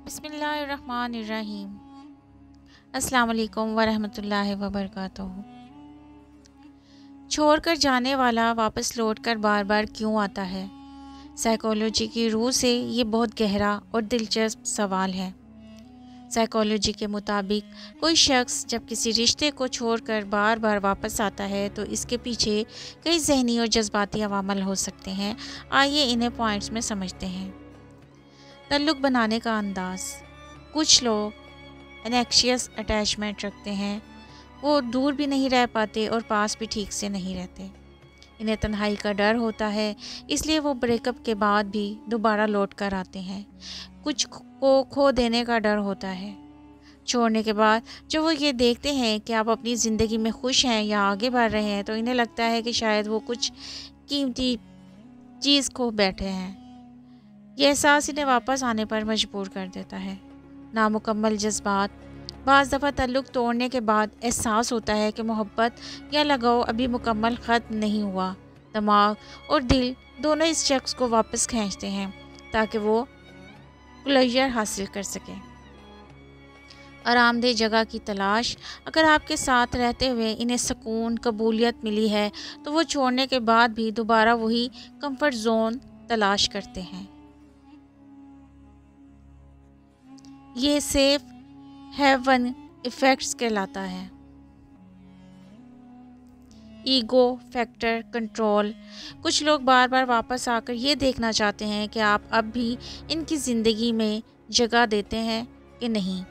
बिस्मिल्लाहिर्रहमानिर्रहीम। अस्सलाम वालेकुम वरहमतुल्लाहि वबरकातुहू। छोड़ कर जाने वाला वापस लौट कर बार बार क्यों आता है? साइकोलॉजी की रूह से ये बहुत गहरा और दिलचस्प सवाल है। साइकोलॉजी के मुताबिक कोई शख्स जब किसी रिश्ते को छोड़कर बार बार वापस आता है तो इसके पीछे कई जहनी और जज्बाती अवामल हो सकते हैं। आइए इन्हें पॉइंट्स में समझते हैं। ताल्लुक़ बनाने का अंदाज़। कुछ लोग एनेक्शियस अटैचमेंट रखते हैं, वो दूर भी नहीं रह पाते और पास भी ठीक से नहीं रहते। इन्हें तन्हाई का डर होता है, इसलिए वो ब्रेकअप के बाद भी दोबारा लौट कर आते हैं। कुछ को खो देने का डर होता है। छोड़ने के बाद जब वो ये देखते हैं कि आप अपनी ज़िंदगी में खुश हैं या आगे बढ़ रहे हैं तो इन्हें लगता है कि शायद वो कुछ कीमती चीज़ खो बैठे हैं। यह एहसास इन्हें वापस आने पर मजबूर कर देता है। नामुकम्मल जज्बात। बाज़ दफ़ा ताल्लुक़ तोड़ने के बाद एहसास होता है कि मोहब्बत या लगाव अभी मुकम्मल ख़त्म नहीं हुआ। दिमाग और दिल दोनों इस शख्स को वापस खींचते हैं ताकि वो क्लोजर हासिल कर सकें। आरामदेह जगह की तलाश। अगर आपके साथ रहते हुए इन्हें सुकून, कबूलियत मिली है तो वो छोड़ने के बाद भी दोबारा वही कंफर्ट जोन तलाश करते हैं। ये सेफ हेवन इफ़ेक्ट्स कहलाता है। Ego factor control. कुछ लोग बार बार वापस आकर ये देखना चाहते हैं कि आप अब भी इनकी ज़िंदगी में जगह देते हैं कि नहीं।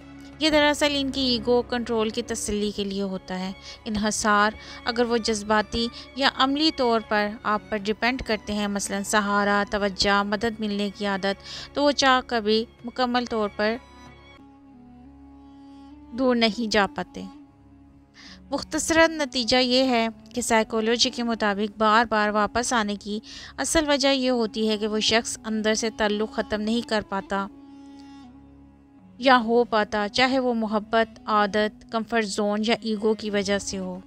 ये दरअसल इनकी ईगो कंट्रोल की तसल्ली के लिए होता है। इन्हिसार। अगर वो जज्बाती या अमली तौर पर आप पर डिपेंड करते हैं, मसलन सहारा, तवज्जो, मदद मिलने की आदत, तो वो चाह कभी मुकम्मल तौर पर दूर नहीं जा पाते। मुख्तसरन नतीजा ये है कि साइकोलॉजी के मुताबिक बार बार वापस आने की असल वजह ये होती है कि वो शख्स अंदर से ताल्लुक़ ख़त्म नहीं कर पाता या हो पाता, चाहे वो मोहब्बत, आदत, कंफर्ट जोन या ईगो की वजह से हो।